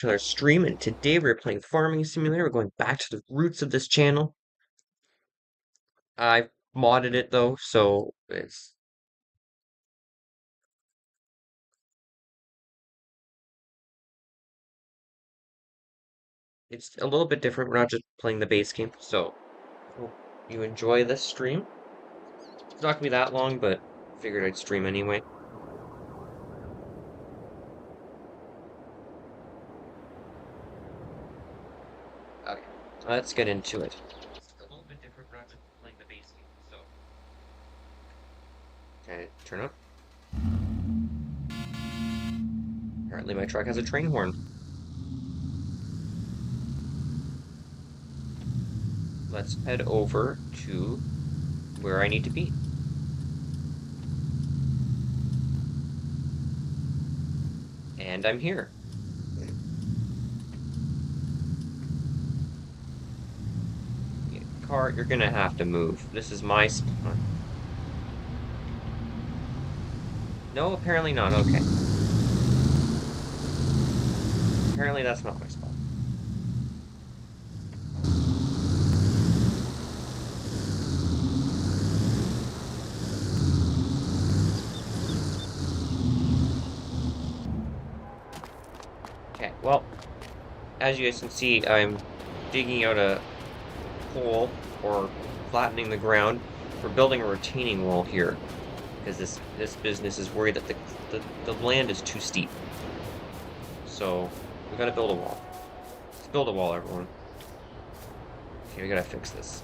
to our stream, and today we're playing Farming Simulator. We're going back to the roots of this channel. I modded it though, so it's a little bit different. We're not just playing the base game, so hope you enjoy this stream. It's not gonna be that long, but figured I'd stream anyway. Okay, let's get into it. It's a little bit different. We're not just playing the base game, so okay, turn up. Apparently, my truck has a train horn. Let's head over to where I need to be. And I'm here. Car, you're gonna have to move. This is my spot. No, apparently not. Okay. Apparently that's not my spot. Okay, well, as you guys can see, I'm digging out a hole or flattening the ground. We're building a retaining wall here because this business is worried that the land is too steep. So we gotta build a wall. Let's build a wall, everyone. Okay, we gotta fix this.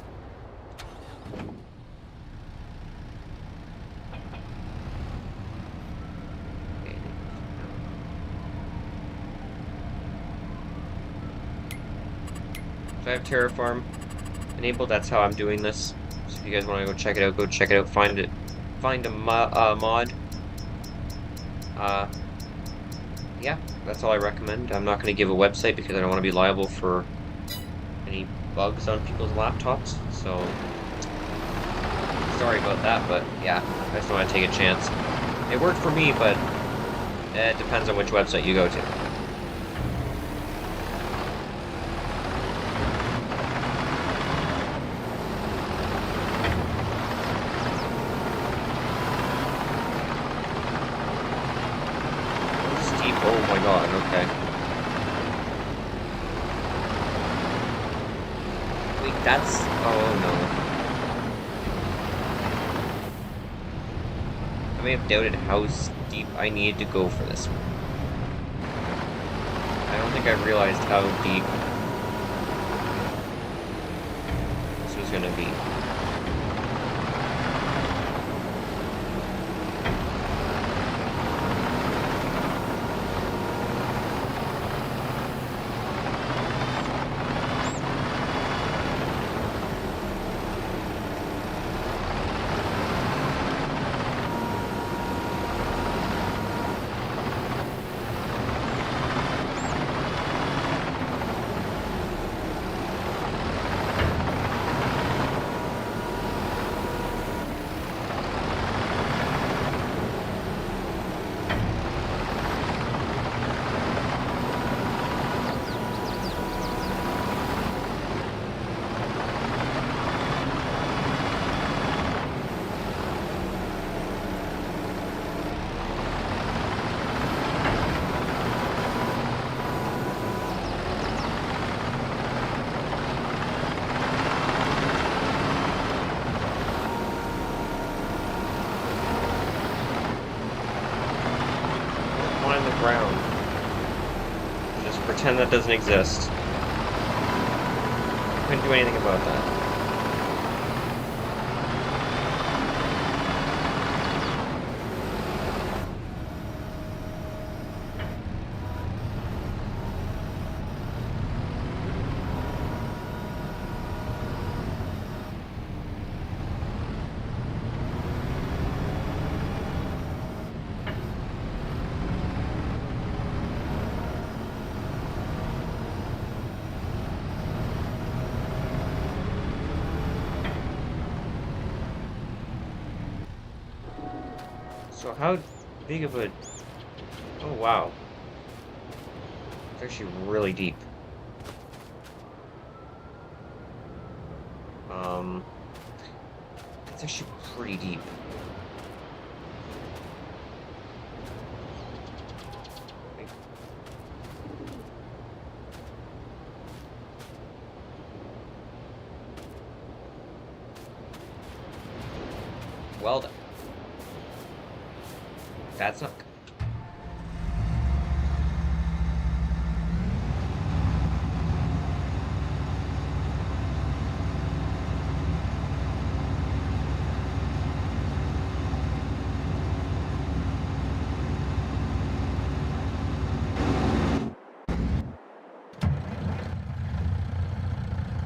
Okay. So I have Terraform enabled. That's how I'm doing this. So if you guys want to go check it out, go check it out. Find it. Find a mod. Yeah, that's all I recommend. I'm not going to give a website because I don't want to be liable for any bugs on people's laptops. So sorry about that, but yeah, I just don't want to take a chance. It worked for me, but it depends on which website you go to. Oh my god, okay. Wait, that's... Oh no. I may have doubted how steep I needed to go for this one. I don't think I realized how deep this was gonna be. On the ground. Just pretend that doesn't exist. Couldn't do anything about that. So how big of a... Oh, wow. It's actually really deep. It's actually pretty deep. Well done. That's not good.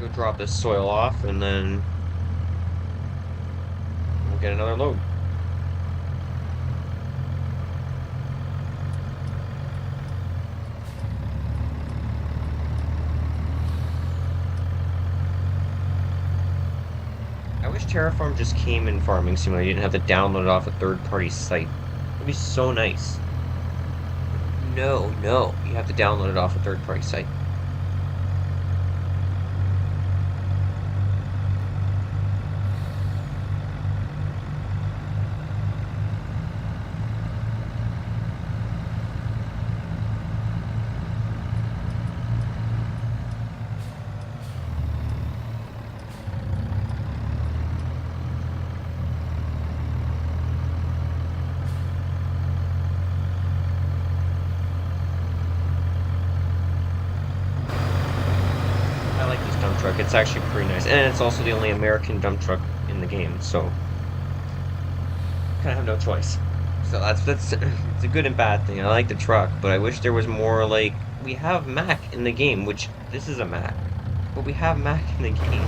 Go drop this soil off and then we'll get another load. I wish Terraform just came in Farming Simulator. You didn't have to download it off a third-party site. It'd be so nice. No, you have to download it off a third-party site. I like this dump truck. It's actually pretty nice. And it's also the only American dump truck in the game, so kind of have no choice. So that's it's a good and bad thing. I like the truck, but I wish there was more. Like, we have Mac in the game, which this is a Mac, but we have Mac in the game.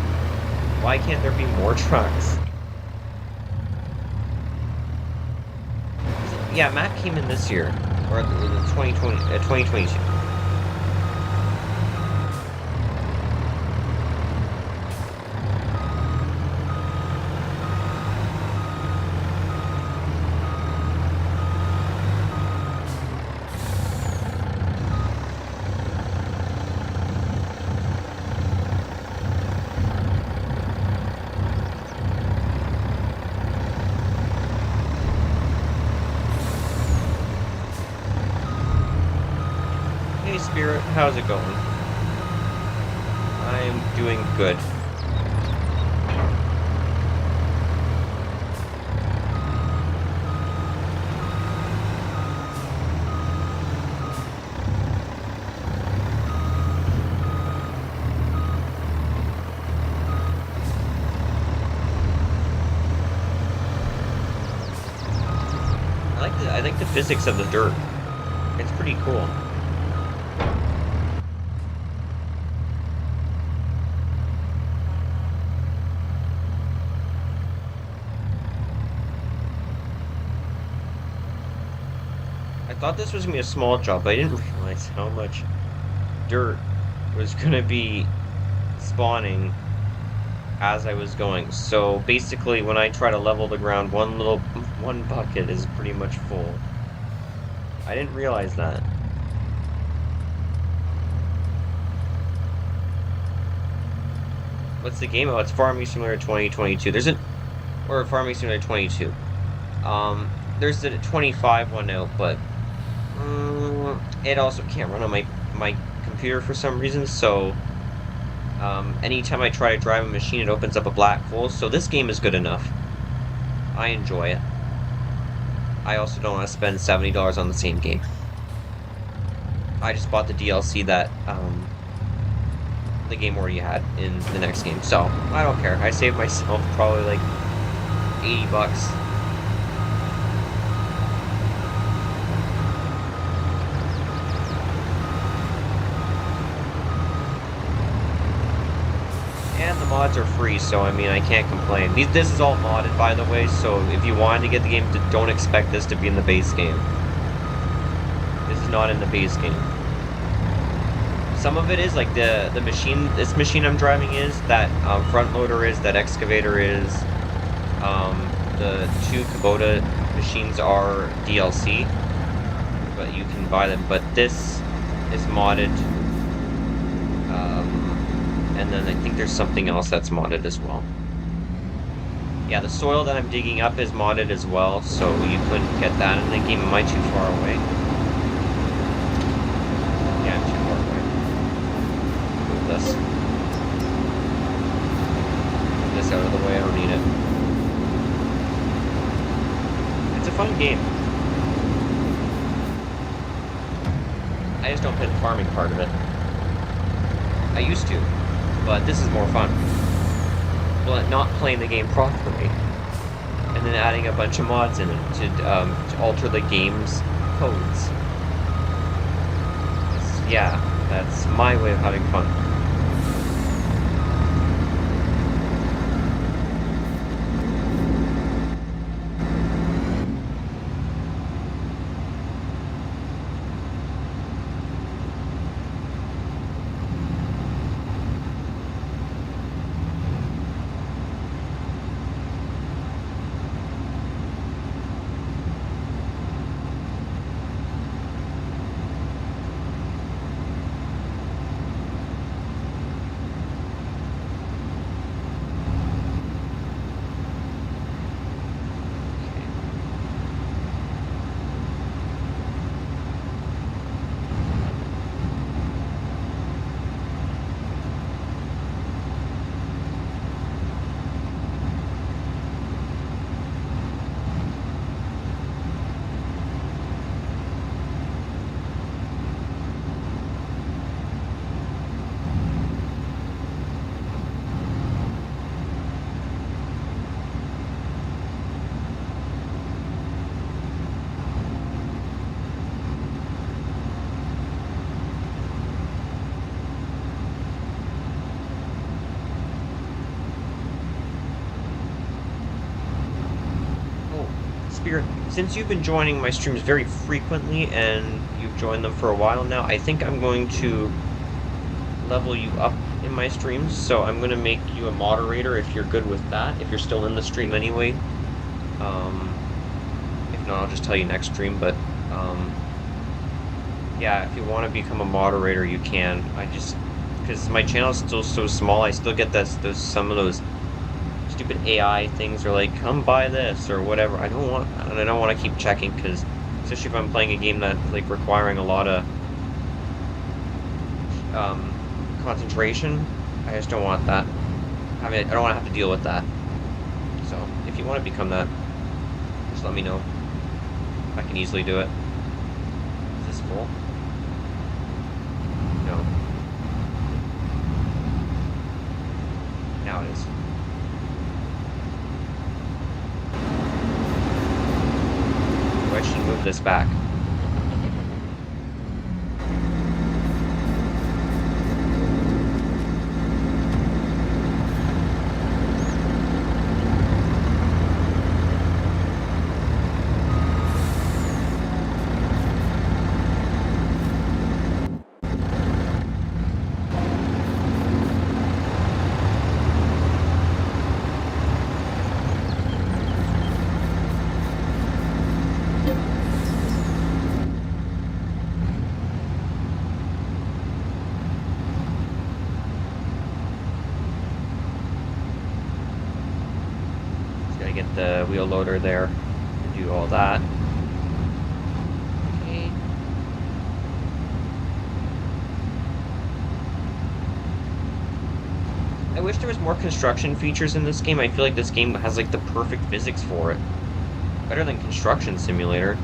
Why can't there be more trucks? Yeah, Mac came in this year, or the 2020, 2022. Hey Spirit, how's it going? I'm doing good. I like the physics of the dirt. It's pretty cool. I thought this was gonna be a small job, but I didn't realize how much dirt was gonna be spawning as I was going. So basically, when I try to level the ground, one bucket is pretty much full. I didn't realize that. What's the game? Oh, it's Farming Simulator 2022. Or Farming Simulator 22. There's the 25 one out, but it also can't run on my computer for some reason. So anytime I try to drive a machine, it opens up a black hole. So this game is good enough. I enjoy it. I also don't want to spend $70 on the same game. I just bought the DLC that the game already had in the next game, so I don't care. I saved myself probably like 80 bucks. And the mods are free, so I mean, I can't complain. This is all modded, by the way, so if you wanted to get the game, don't expect this to be in the base game. This is not in the base game. Some of it is, like this machine I'm driving is, that front loader is, that excavator is, the 2 Kubota machines are DLC, but you can buy them. But this is modded. And then I think there's something else that's modded as well. Yeah, the soil that I'm digging up is modded as well, so you couldn't get that in the game. Am I too far away? Yeah, I'm too far away. Move this. Move this out of the way, I don't need it. It's a fun game. I just don't play the farming part of it. I used to, but this is more fun. Well, not playing the game properly, and then adding a bunch of mods in it to alter the game's codes. Yeah, that's my way of having fun. Spirit, since you've been joining my streams very frequently and you've joined them for a while now, I think I'm going to level you up in my streams. So I'm going to make you a moderator if you're good with that, if you're still in the stream anyway. If not, I'll just tell you next stream, but yeah, if you want to become a moderator, you can. Because my channel is still so small, I still get some of those stupid AI things are like, come buy this or whatever. I don't want to keep checking, because especially if I'm playing a game that like requiring a lot of concentration, I just don't want that. I don't want to have to deal with that. So if you want to become that, just let me know. I can easily do it. Is this full? No. Now it is. I should move this back. Get the wheel loader there to do all that. Okay. I wish there was more construction features in this game. I feel like this game has like the perfect physics for it. Better than Construction Simulator.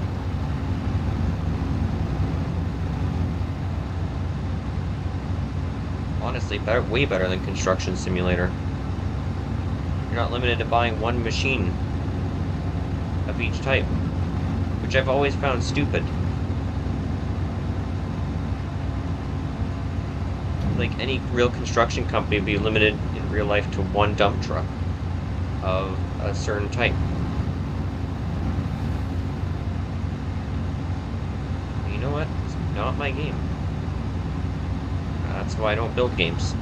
Honestly, way better than Construction Simulator. You're not limited to buying one machine of each type, which I've always found stupid. Like, any real construction company would be limited in real life to one dump truck of a certain type. And you know what? It's not my game. That's why I don't build games.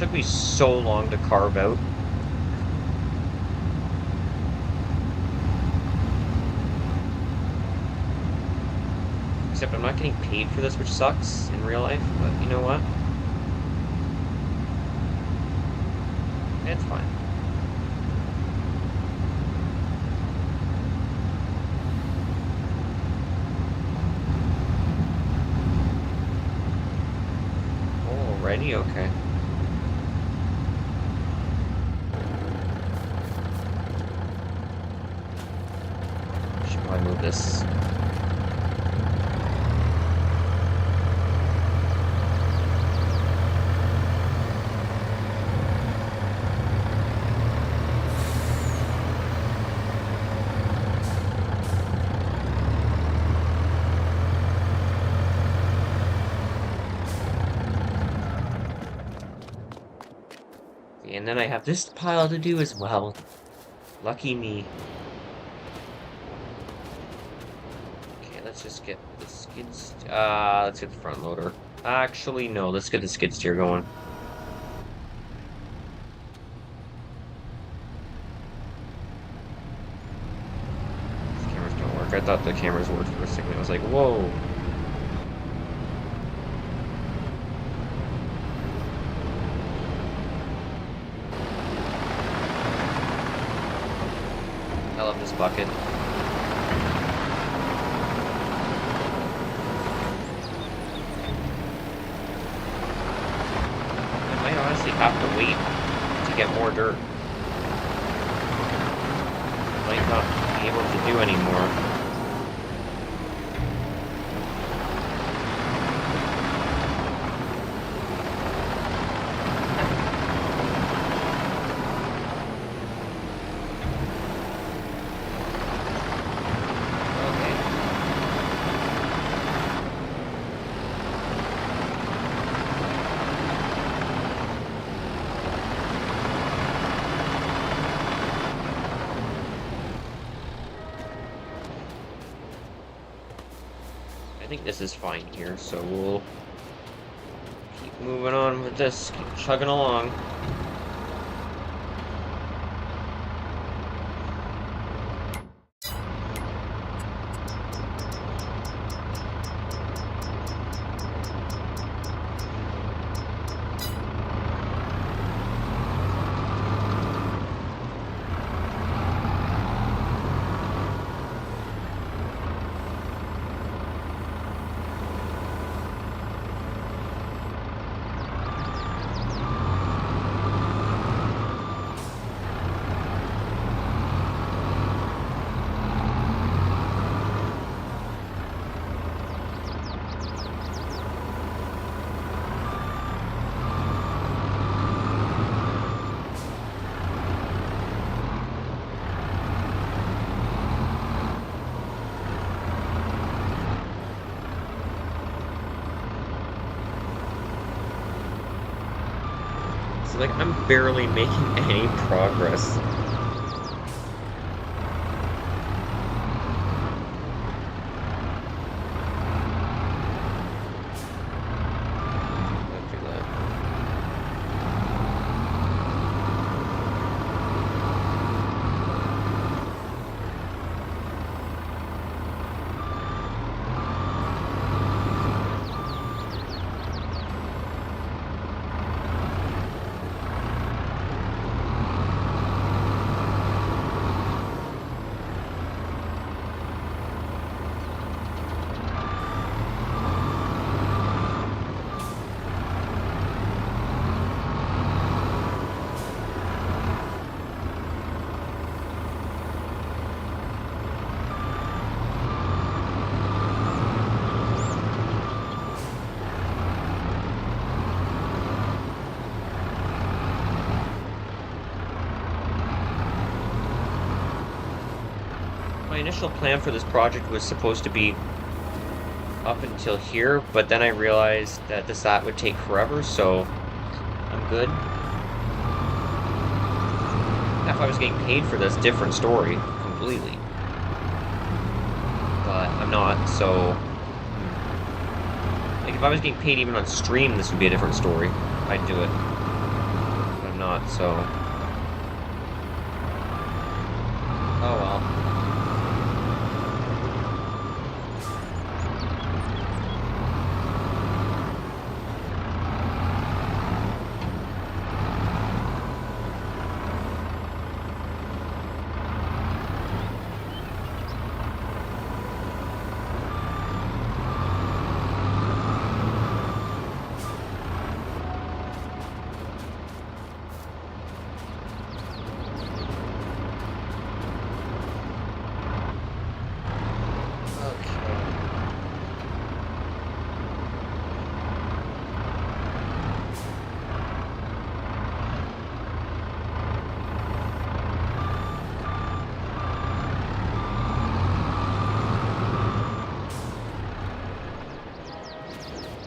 took me so long to carve out. Except I'm not getting paid for this, which sucks in real life, but you know what? It's fine. Alrighty, okay. Should probably move this. And then I have this pile to do as well. Lucky me. Okay, let's just get the let's get the front loader. Actually, no, let's get the skid steer going. These cameras don't work. I thought the cameras worked for a second. I was like, whoa. I love this bucket. I might honestly have to wait to get more dirt. Might not be able to do anymore. I think this is fine here, so we'll keep moving on with this, keep chugging along. So, like, I'm barely making any progress. Let's do that. My initial plan for this project was supposed to be up until here, but then I realized that that would take forever, so I'm good. Now, if I was getting paid for this, different story completely. But I'm not, so like if I was getting paid even on stream, this would be a different story. I'd do it. I'm not, so... Oh well.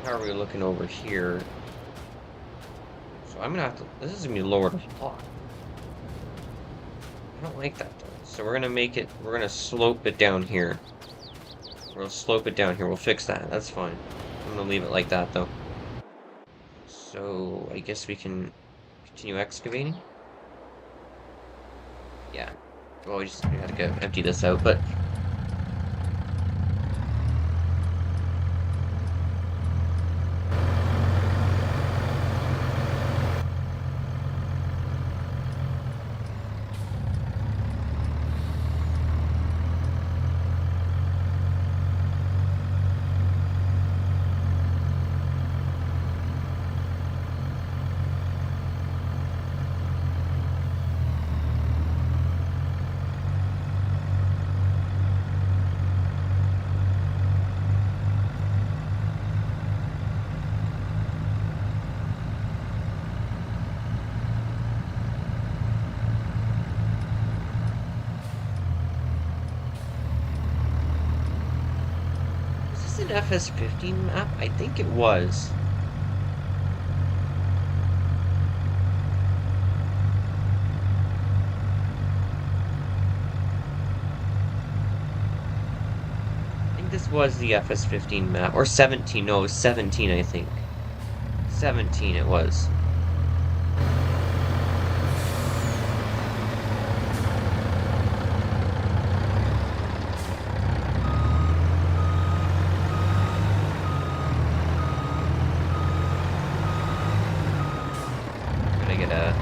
How are we looking over here? So I'm gonna have to... This is gonna be lowered a lot. I don't like that though. So we're gonna make it... We're gonna slope it down here. We'll slope it down here. We'll fix that. That's fine. I'm gonna leave it like that though. So I guess we can continue excavating. Yeah. Well, we gotta go empty this out, but... Is this an FS15 map? I think it was. This was the FS15 map, or 17, no, it was 17, I think. 17 it was. Gonna get a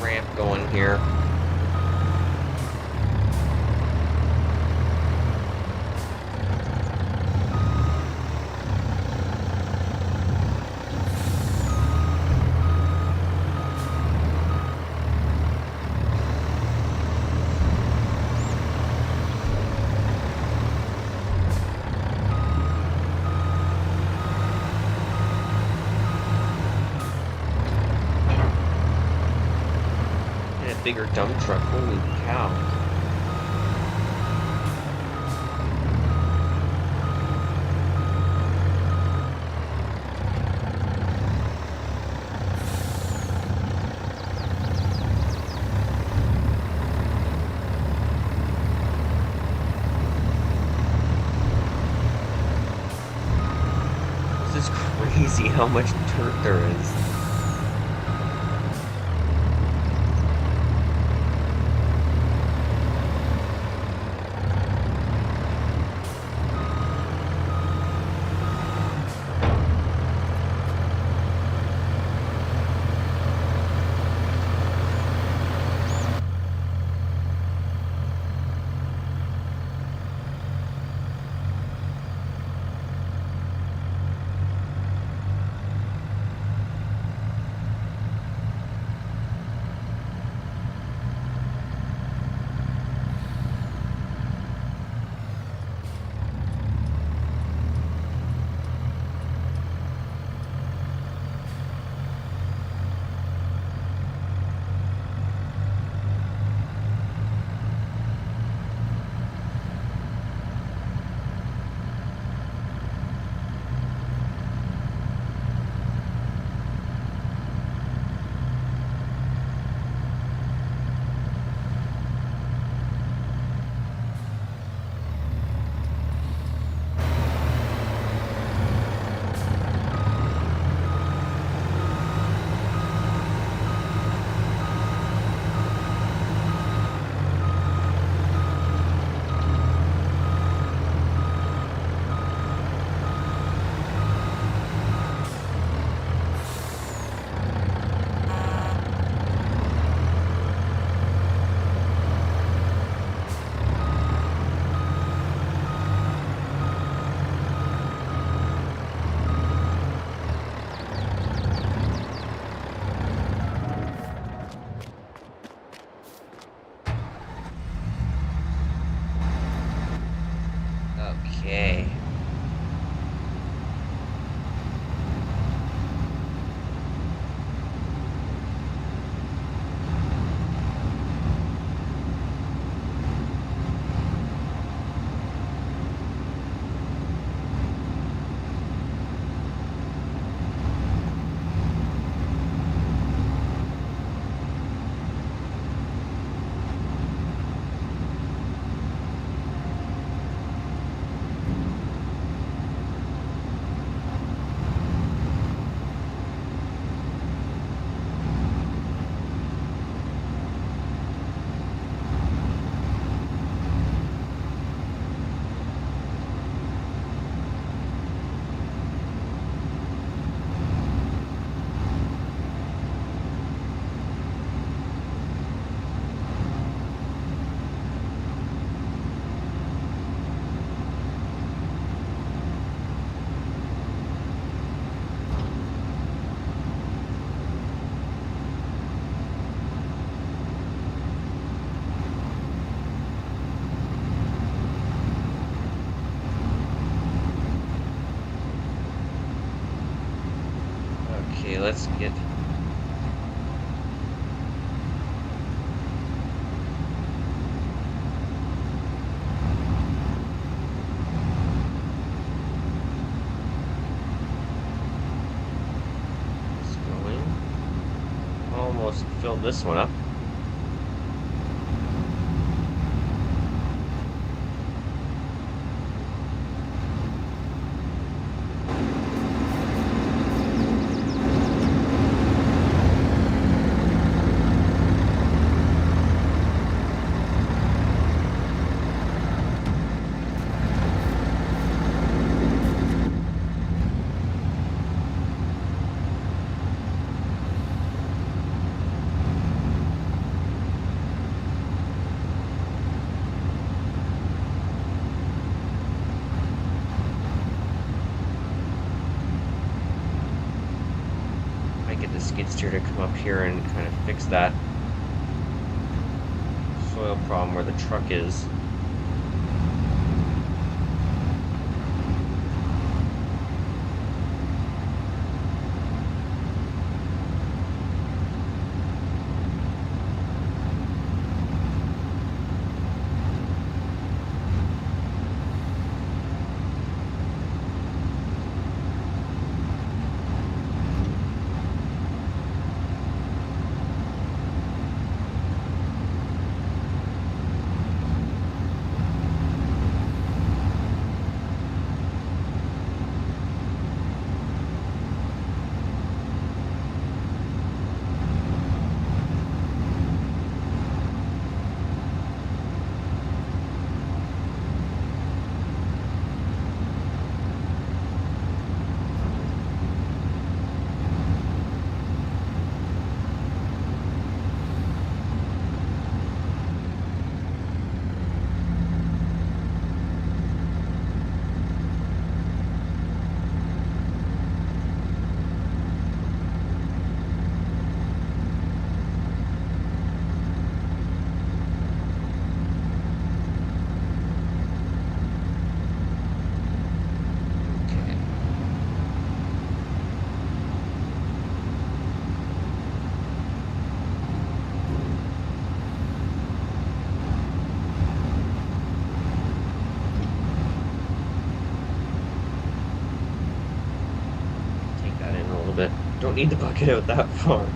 ramp going here. Bigger dump truck, holy cow. This is crazy how much dirt there is. let's get... Let's go in. Almost filled this one up. Get the skid steer to come up here and kind of fix that soil problem where the truck is. Bit. Don't need the bucket out that far.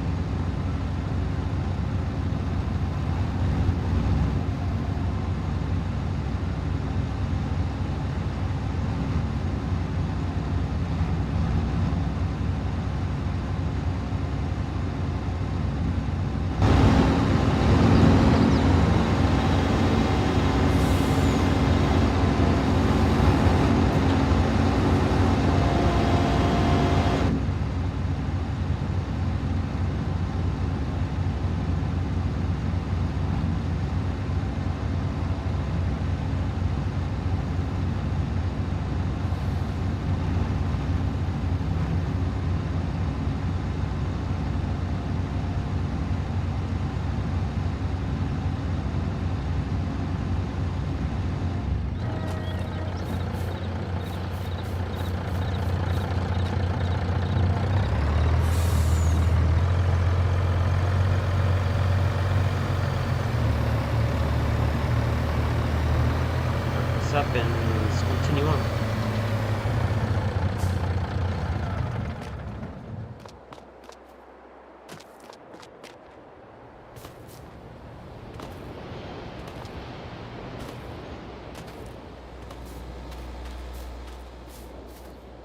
Up and let's continue on.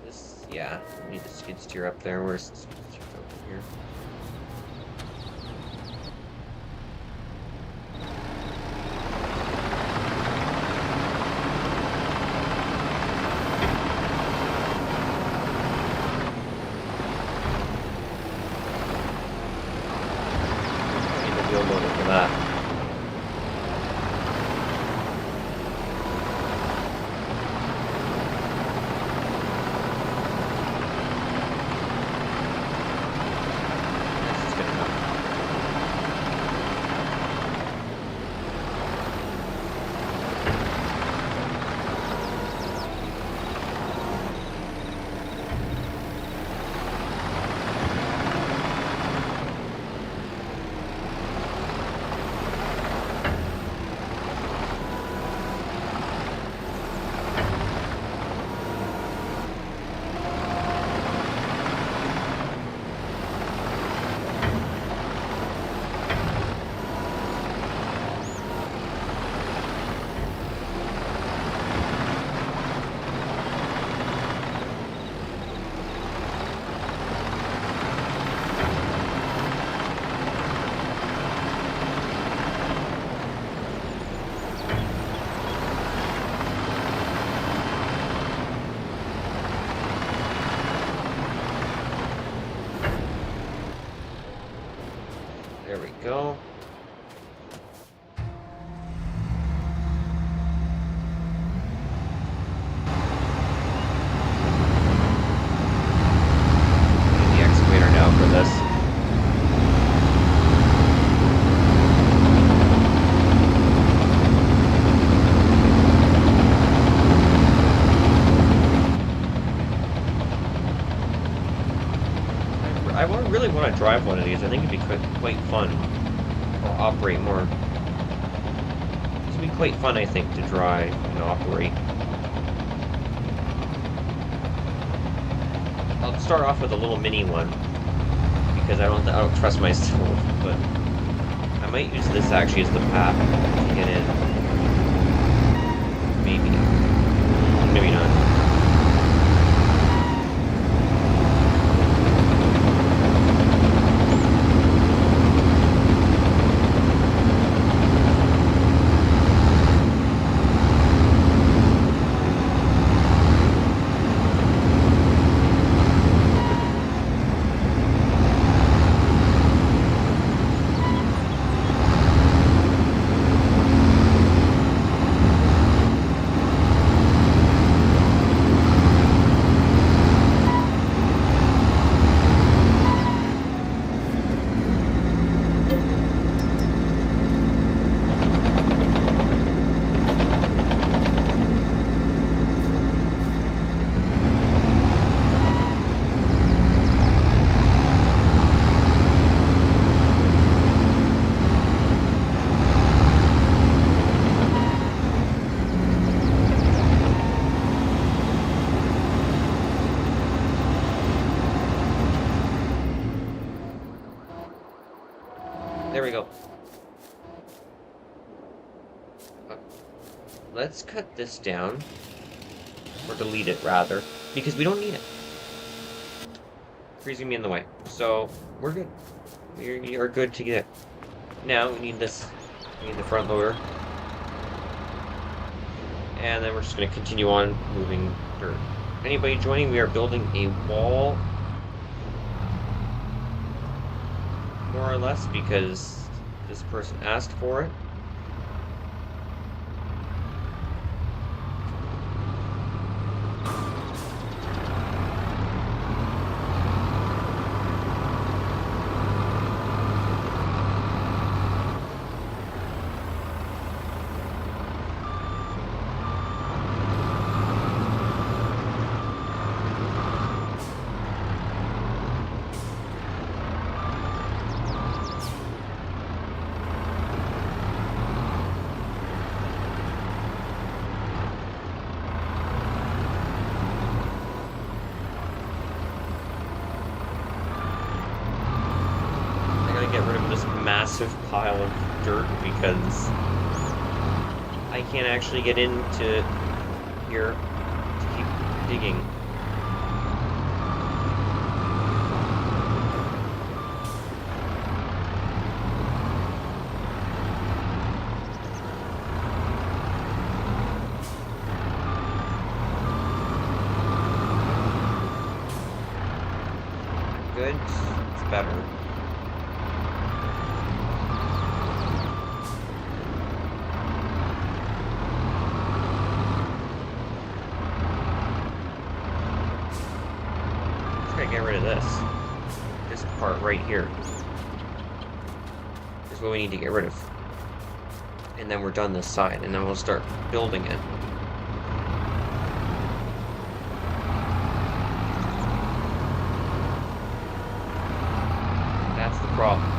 This, yeah, we need the skid steer up there. Where's the skid steer over here? For that. There we go. Need the excavator now for this. Really want to drive one of these. I think it'd be quite fun. Or operate more. It'd be quite fun, I think, to drive and operate. I'll start off with a little mini one because I don't trust myself, but I might use this actually as the path to get in. Maybe. Maybe not. There we go. Let's cut this down. Or delete it, rather. Because we don't need it. Freezing me in the way. So, we're good. We are good to get. Now, we need this. We need the front loader. And then we're just going to continue on moving dirt. Anybody joining? We are building a wall. More or less, because this person asked for it. Get rid of this massive pile of dirt because I can't actually get into here to keep digging. Good. It's better. Get rid of this part right here is what we need to get rid of, and then we're done this side, and then we'll start building it. That's the problem.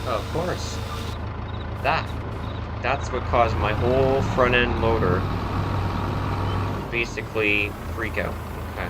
Of course. That's what caused my whole front end loader to basically freak out. Okay.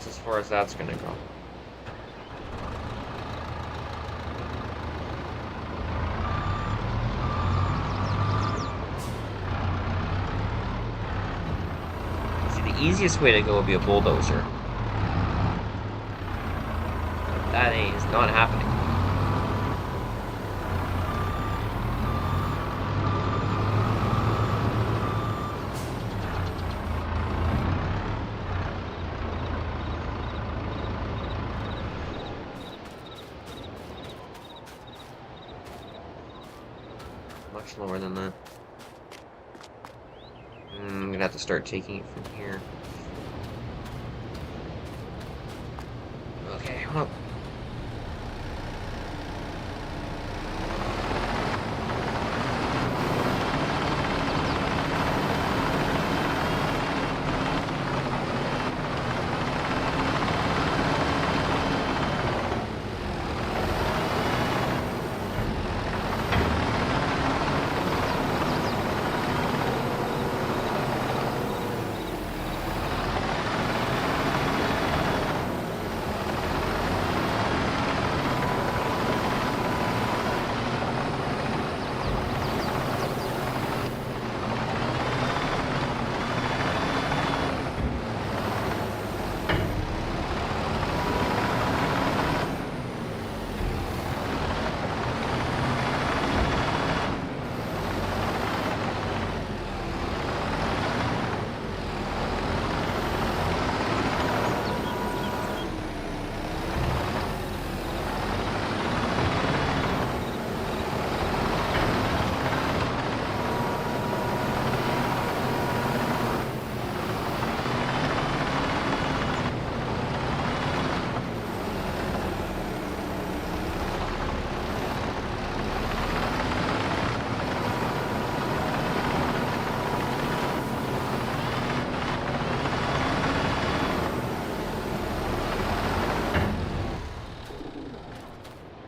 that's as far as that's gonna go. See, the easiest way to go would be a bulldozer. That is not happening. Much lower than that. I'm gonna have to start taking it from here. Okay, well,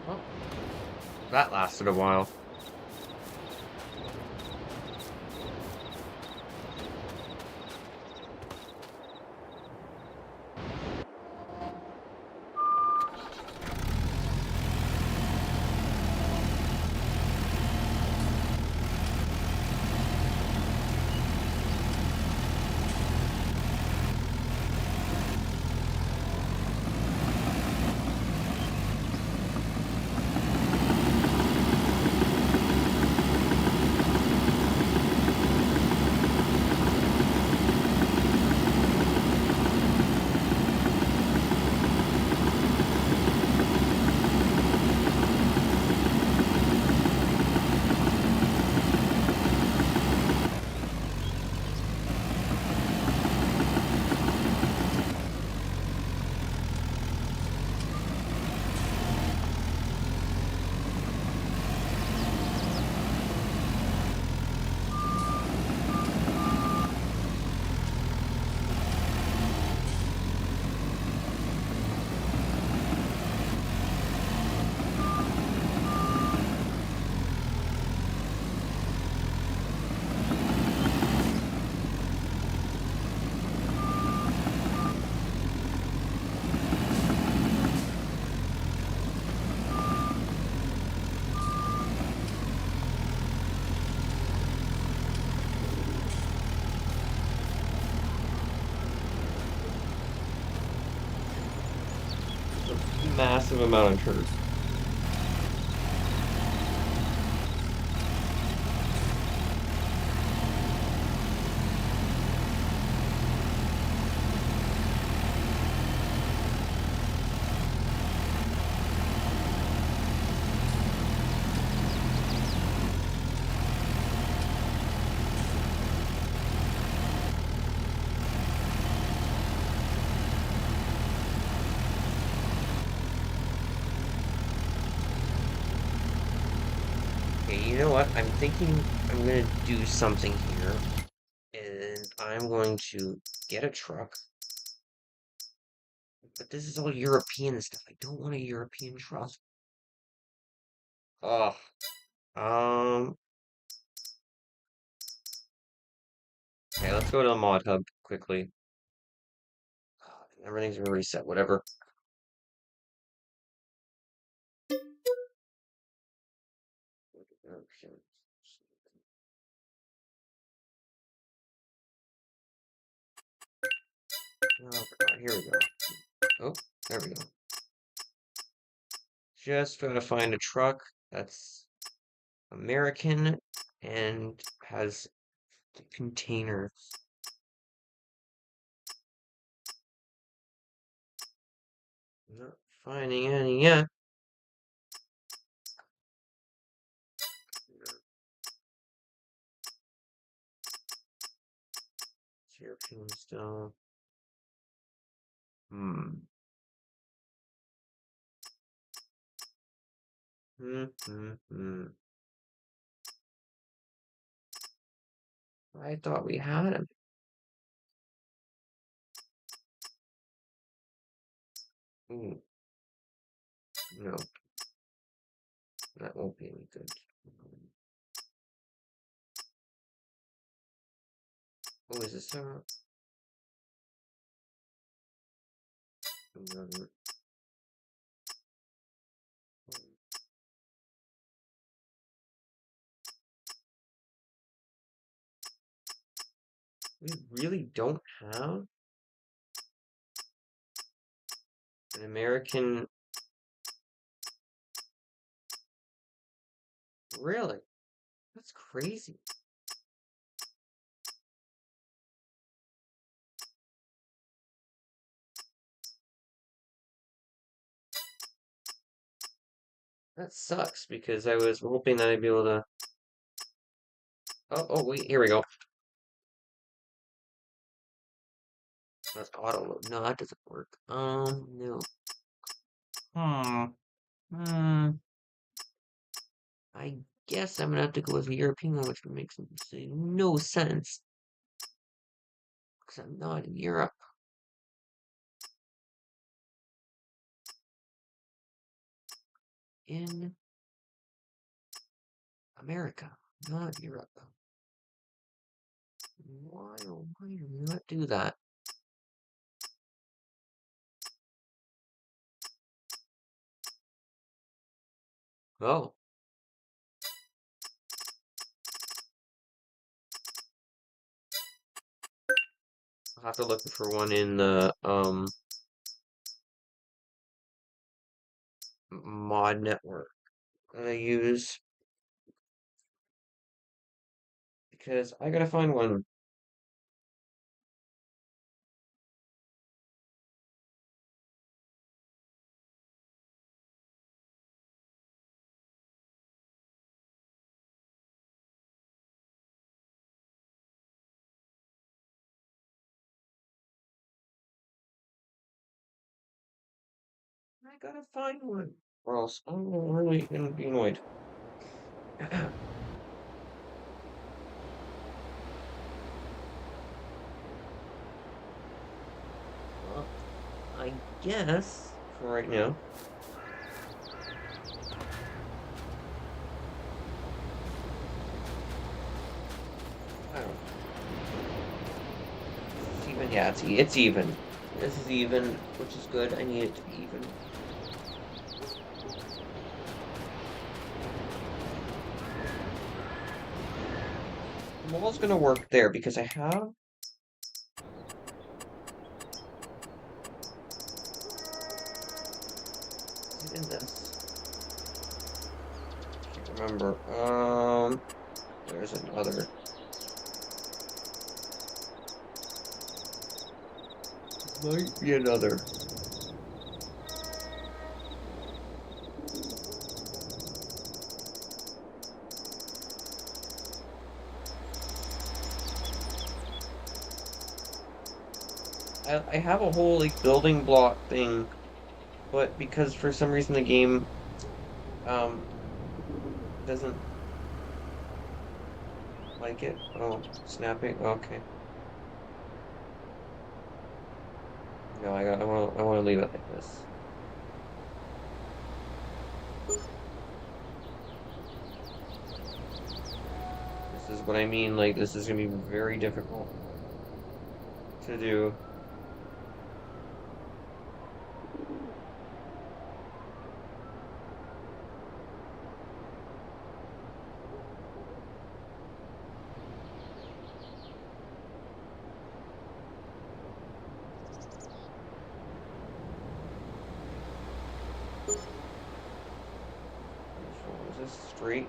well, that lasted a while. A massive amount of turds. Okay, you know what? I'm thinking I'm gonna do something here, and I'm going to get a truck. But this is all European stuff. I don't want a European truck. Oh, um, okay, let's go to the mod hub quickly. Everything's gonna reset, whatever. Oh, here we go. Oh, there we go. Just gotta find a truck that's American and has containers. Not finding any yet. European still. Hmm. I thought we had him. Ooh. No. That won't be any good. Oh, is this another? We really don't have an American. Really? That's crazy. That sucks because I was hoping that I'd be able to. Oh, wait, here we go. That's auto load. No, that doesn't work. No. I guess I'm gonna have to go with the European one, which makes no sense. Because I'm not in Europe. In America, not Europe. Why, oh, why do we not do that? Oh. I'll have to look for one in the, mod network that I use. Because I gotta find one. I gotta find one. Or else I'm really gonna be annoyed. Well, I guess for right now. I don't know. It's even, yeah, it's even. This is even, which is good. I need it to be even. The wall's gonna work there because I have. Is it in this? Can't remember. There's another. Might be another. I have a whole like building block thing, but because for some reason the game um doesn't like it. Oh, snapping. Okay. No, I want to leave it like this. This is what I mean. Like this is gonna be very difficult to do. this straight?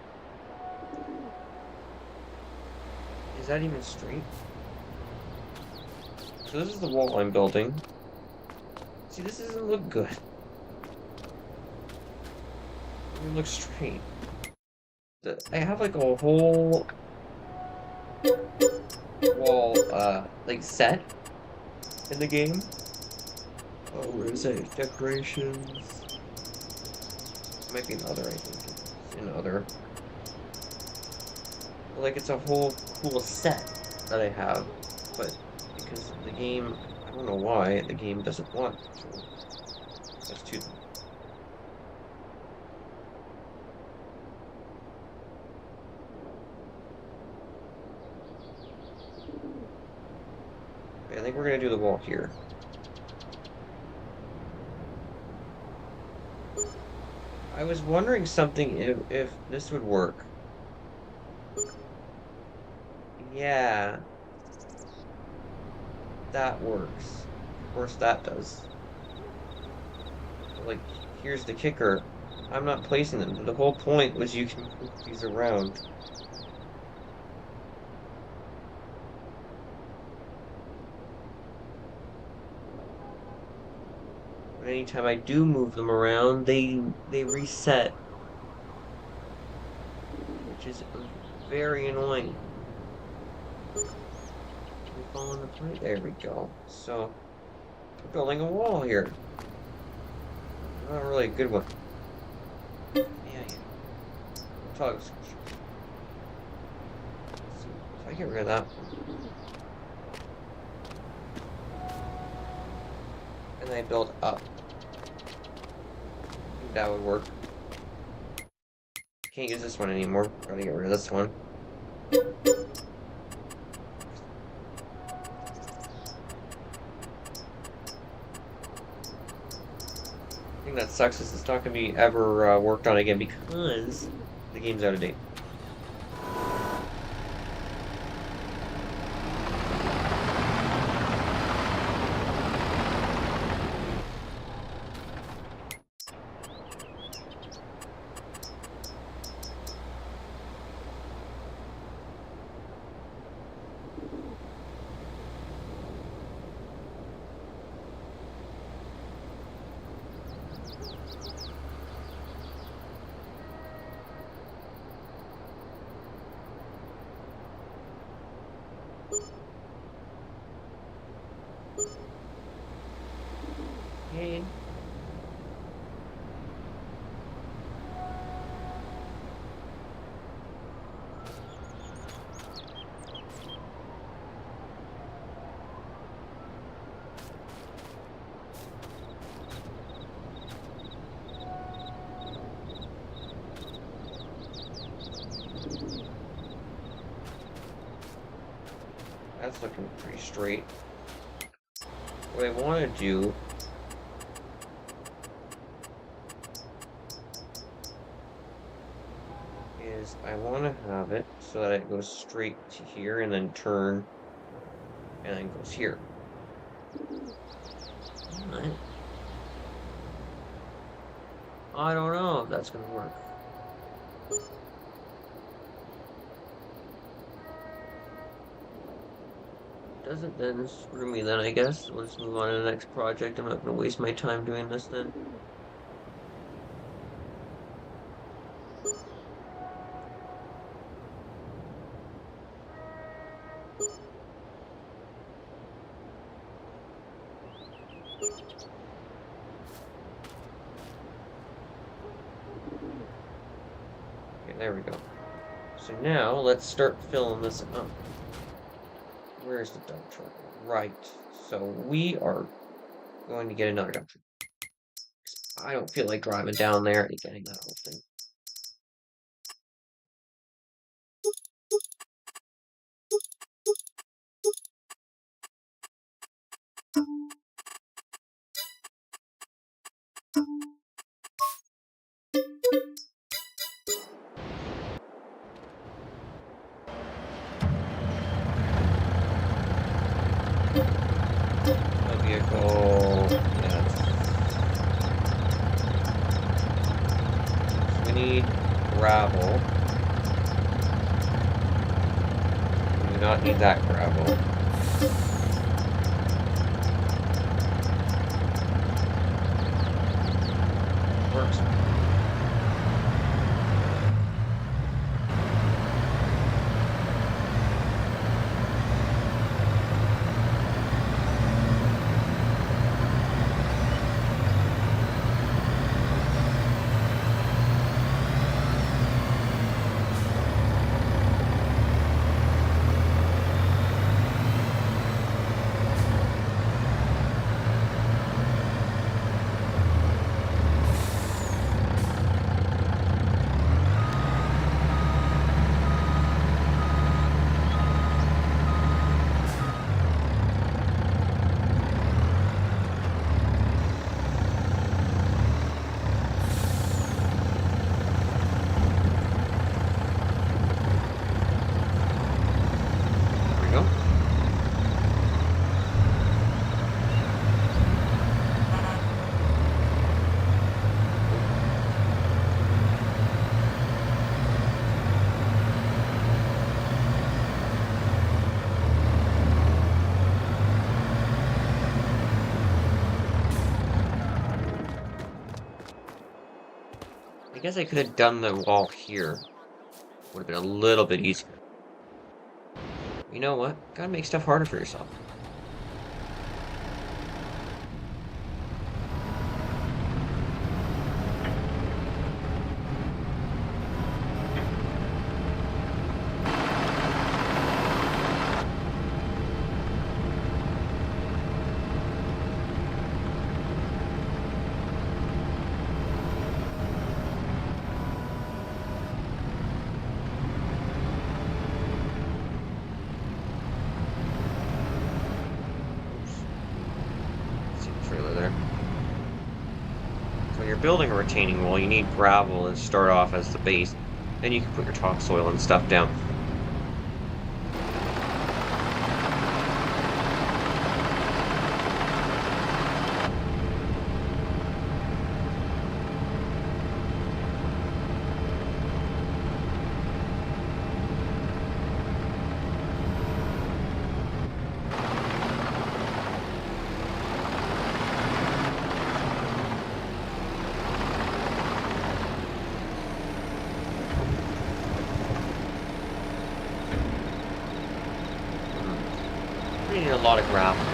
Is that even straight? So this is the wall I'm building. See, this doesn't look good. It doesn't look straight. I have like a whole wall, like set in the game. Oh, where is it? Decorations. Might be in other, I think. It's in other. Like, it's a whole cool set that I have, but because the game, I don't know why, the game doesn't want it. So that's too. Okay, I think we're gonna do the wall here. I was wondering something if this would work. Yeah, that works. Of course that does. Like, here's the kicker. I'm not placing them. The whole point was you can move these around. But anytime I do move them around, they reset, which is very annoying. We're falling apart. There we go. So, we're building a wall here. Not really a good one. Yeah. Tugs. So if I get rid of that one, and I build up, I think that would work. Can't use this one anymore. Gotta get rid of this one. The thing that sucks is it's not gonna be ever worked on again because the game's out of date. Okay. That's looking pretty straight. What I want to do is I want to have it so that it goes straight to here and then turn and then goes here. Alright. I don't know if that's gonna work. Doesn't then screw me then, I guess. We'll just move on to the next project. I'm not gonna waste my time doing this then. Okay, there we go. So now let's start filling this up. Where's the dump truck? Right. So we are going to get another dump truck. I don't feel like driving down there and getting that whole thing. My vehicle, yeah. So we need gravel. We do not need that gravel. Works. I guess I could have done the wall here. Would have been a little bit easier. You know what? Gotta make stuff harder for yourself. When you're building a retaining wall, you need gravel to start off as the base. Then you can put your topsoil and stuff down. We need a lot of gravel.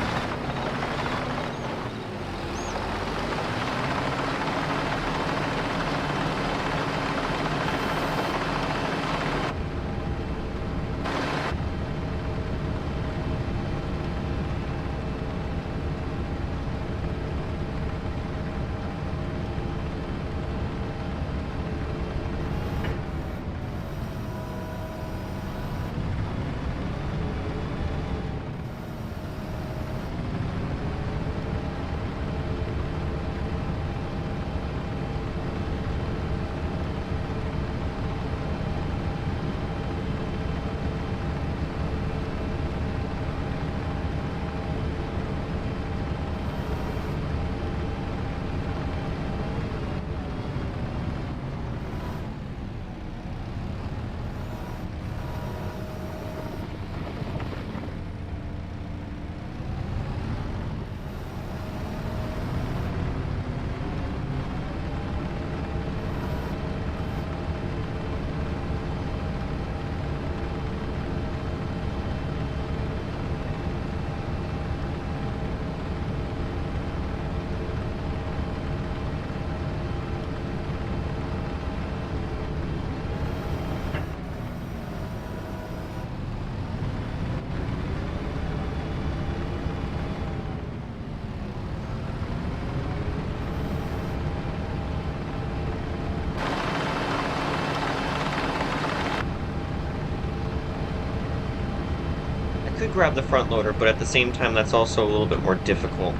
Could grab the front loader, but at the same time, that's also a little bit more difficult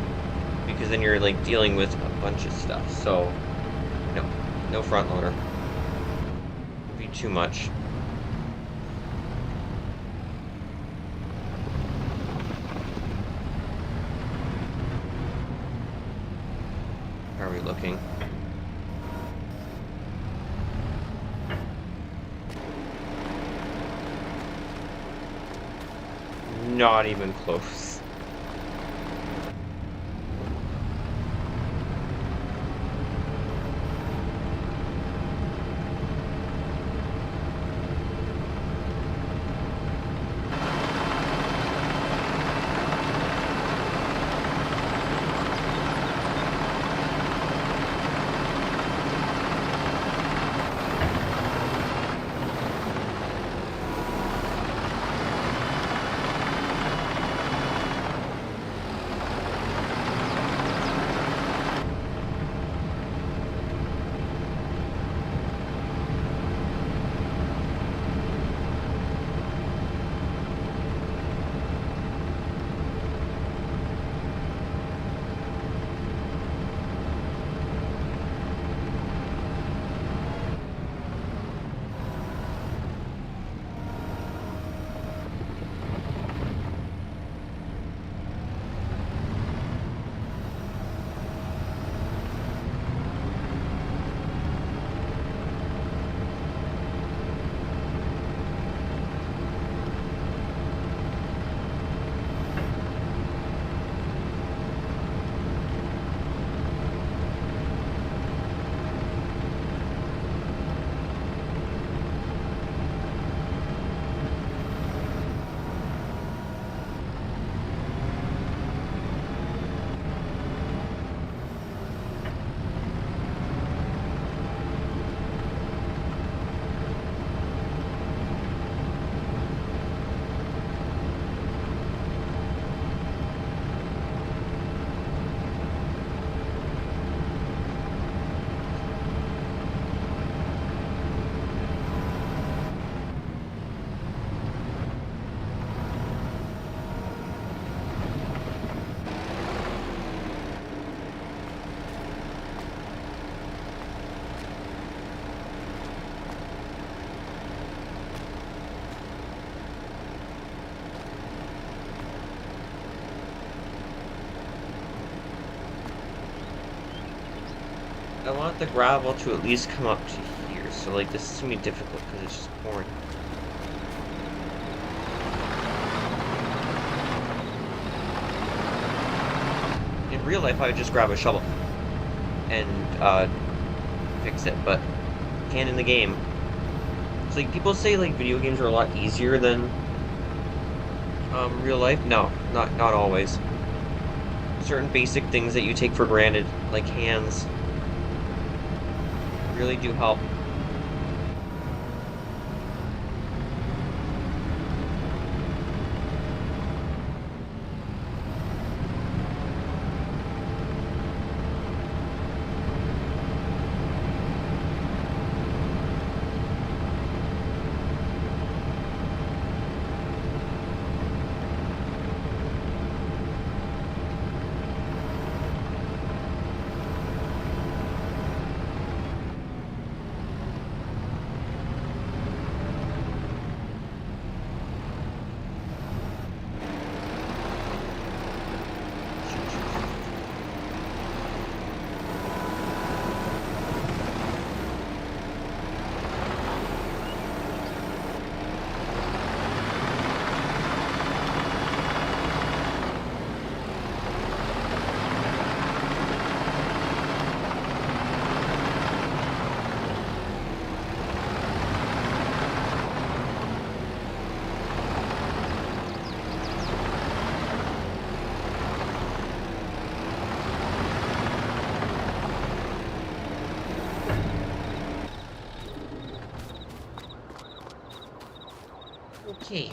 because then you're like dealing with a bunch of stuff. So, no front loader. Would be too much. How are we looking? not even close. I want the gravel to at least come up to here, so like this is gonna be difficult because it's just pouring. In real life, I would just grab a shovel and fix it, but can't in the game. It's like people say like video games are a lot easier than real life. No, not always. Certain basic things that you take for granted, like hands, really do help. Okay.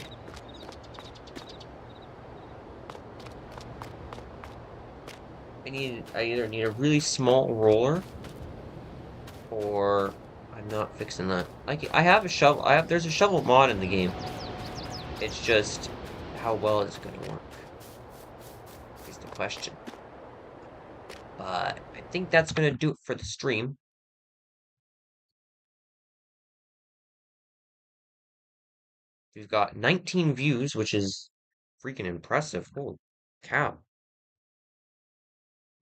I either need a really small roller or I'm not fixing that. I have a shovel. There's a shovel mod in the game. It's just how well it's gonna work is the question. But I think that's gonna do it for the stream. We've got 19 views, which is freaking impressive. Holy cow.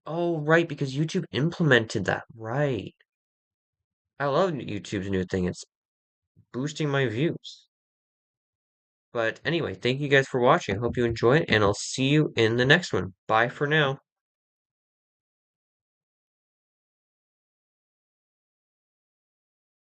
Oh, right, because YouTube implemented that. Right. I love YouTube's new thing. It's boosting my views. But anyway, thank you guys for watching. I hope you enjoyed, and I'll see you in the next one. Bye for now.